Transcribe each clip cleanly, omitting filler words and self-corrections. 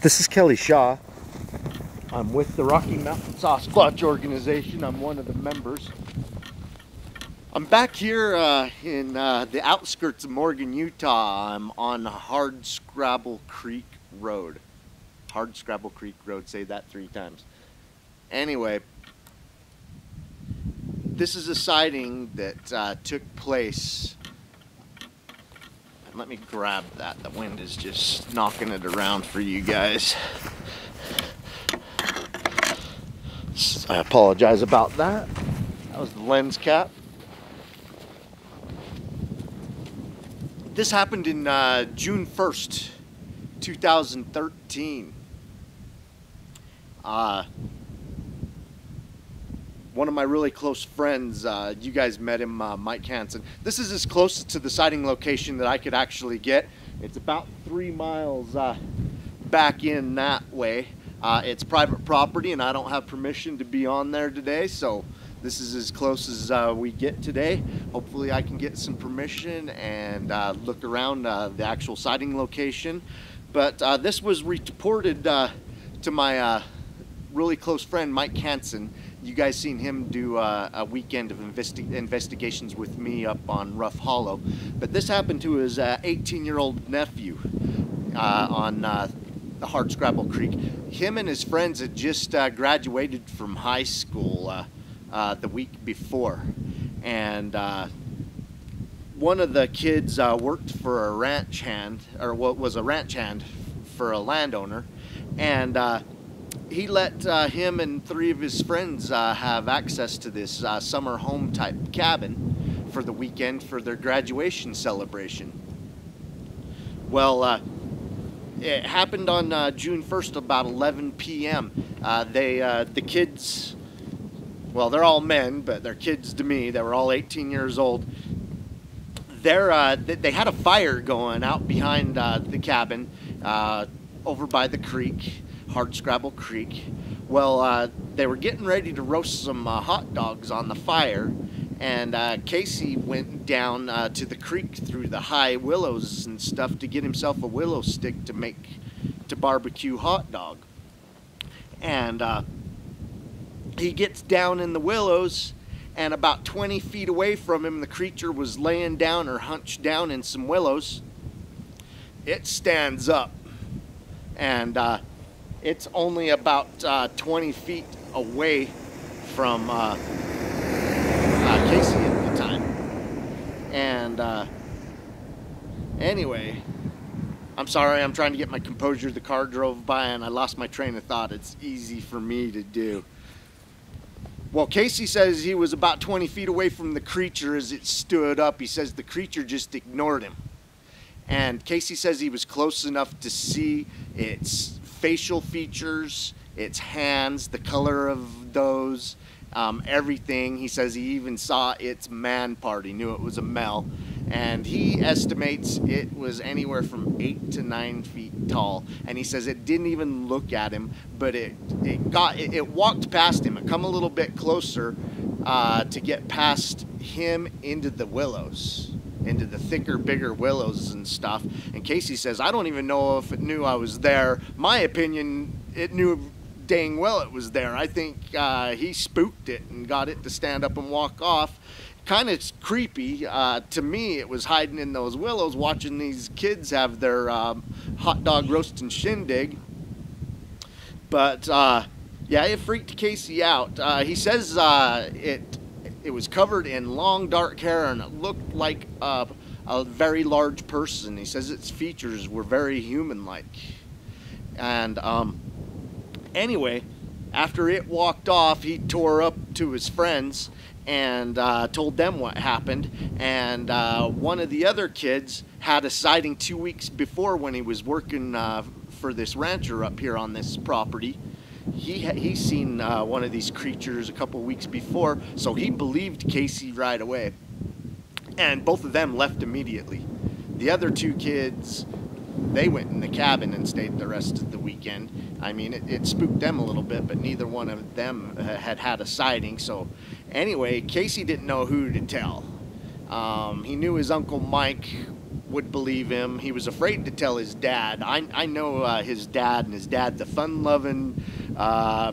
This is Kelly Shaw. I'm with the Rocky Mountain Sasquatch organization. I'm one of the members. I'm back here in the outskirts of Morgan, Utah. I'm on Hardscrabble Creek Road. Hardscrabble Creek Road, say that 3 times. Anyway, this is a sighting that took place. Let me grab that. The wind is just knocking it around for you guys. I apologize about that. That was the lens cap. This happened in June 1st, 2013. One of my really close friends, you guys met him, Mike Hansen. This is as close to the sighting location that I could actually get. It's about 3 miles back in that way. It's private property and I don't have permission to be on there today, so this is as close as we get today. Hopefully I can get some permission and look around the actual sighting location. But this was reported to my really close friend, Mike Hansen. You guys seen him do a weekend of investigations with me up on Rough Hollow. But this happened to his 18-year-old nephew on the Hardscrabble Creek. Him and his friends had just graduated from high school the week before. And one of the kids worked for a ranch hand, or what was a ranch hand for a landowner. And he let him and 3 of his friends have access to this summer home type cabin for the weekend for their graduation celebration. Well, it happened on June 1st about 11 p.m. The kids, well, they're all men, but they're kids to me. They were all 18 years old. They had a fire going out behind the cabin over by the creek. Hardscrabble Creek. Well, they were getting ready to roast some hot dogs on the fire, and Casey went down to the creek through the high willows and stuff to get himself a willow stick to barbecue hot dog. And he gets down in the willows, and about 20 feet away from him, the creature was laying down or hunched down in some willows. It stands up, and it's only about 20 feet away from Casey at the time. And anyway, I'm sorry, I'm trying to get my composure. The car drove by and I lost my train of thought. It's easy for me to do. Well, Casey says he was about 20 feet away from the creature as it stood up. He says the creature just ignored him. And Casey says he was close enough to see its facial features, its hands, the color of those, everything. He says he even saw its man part. He knew it was a male. And he estimates it was anywhere from 8 to 9 feet tall. And he says it didn't even look at him, but it walked past him. It come a little bit closer to get past him into the willows, into the thicker, bigger willows and stuff. And Casey says, I don't even know if it knew I was there. My opinion, it knew dang well it was there. I think he spooked it and got it to stand up and walk off. Kind of creepy. To me, it was hiding in those willows watching these kids have their hot dog roasting shindig. But yeah, it freaked Casey out. He says it was covered in long dark hair and it looked like a very large person. He says its features were very human-like. And anyway, after it walked off, he tore up to his friends and told them what happened. And one of the other kids had a sighting 2 weeks before when he was working for this rancher up here on this property. He's seen one of these creatures a couple weeks before, so he believed Casey right away. And both of them left immediately. The other 2 kids, they went in the cabin and stayed the rest of the weekend. I mean, it spooked them a little bit, but neither one of them had a sighting. So anyway, Casey didn't know who to tell. He knew his Uncle Mike would believe him. He was afraid to tell his dad. I know his dad, and his dad's a fun-loving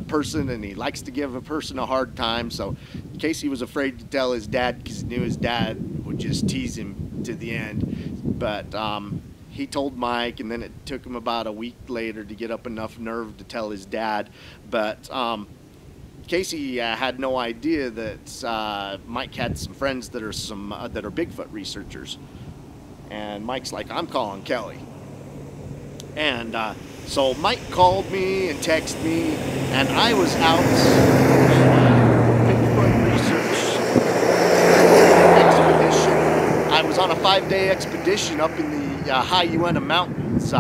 person, and he likes to give a person a hard time. So Casey was afraid to tell his dad because he knew his dad would just tease him to the end. But he told Mike, and then it took him about a week later to get up enough nerve to tell his dad. But Casey had no idea that Mike had some friends that are Bigfoot researchers, and Mike's like, I'm calling Kelly. And so Mike called me and texted me, and I was out Bigfoot research expedition. I was on a 5-day expedition up in the High Uinta Mountains,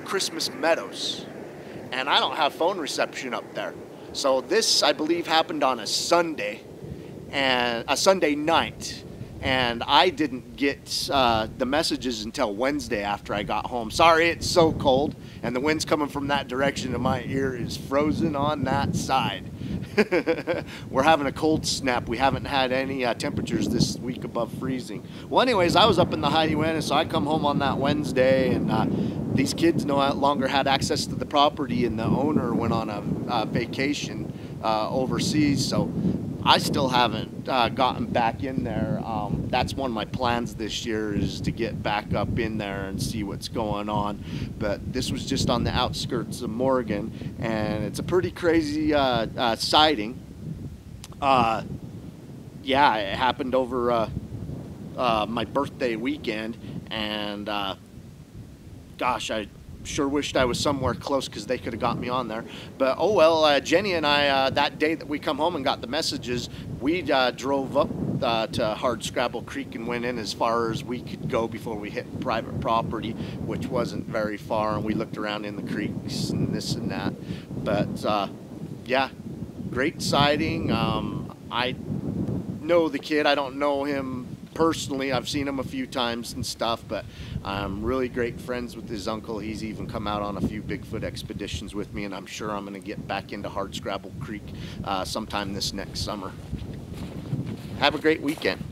Christmas Meadows, and I don't have phone reception up there. So this, I believe, happened on a Sunday, and a Sunday night, and I didn't get the messages until Wednesday after I got home. Sorry, it's so cold, and the wind's coming from that direction, and my ear is frozen on that side. We're having a cold snap. We haven't had any temperatures this week above freezing. Well, anyways, I was up in the High Uinta, so I come home on that Wednesday, and these kids no longer had access to the property, and the owner went on a vacation overseas, so I still haven't gotten back in there. That's one of my plans this year, is to get back up in there and see what's going on. But this was just on the outskirts of Morgan, and it's a pretty crazy sighting. Yeah, it happened over my birthday weekend, and gosh, I sure wished I was somewhere close because they could have got me on there. But oh well, Jenny and I, that day that we come home and got the messages, we drove up to Hardscrabble Creek and went in as far as we could go before we hit private property, which wasn't very far, and we looked around in the creeks and this and that. But yeah, great sighting. I know the kid. I don't know him personally. I've seen him a few times and stuff, but I'm really great friends with his uncle. He's even come out on a few Bigfoot expeditions with me, and I'm sure I'm going to get back into Hardscrabble Creek sometime this next summer. Have a great weekend.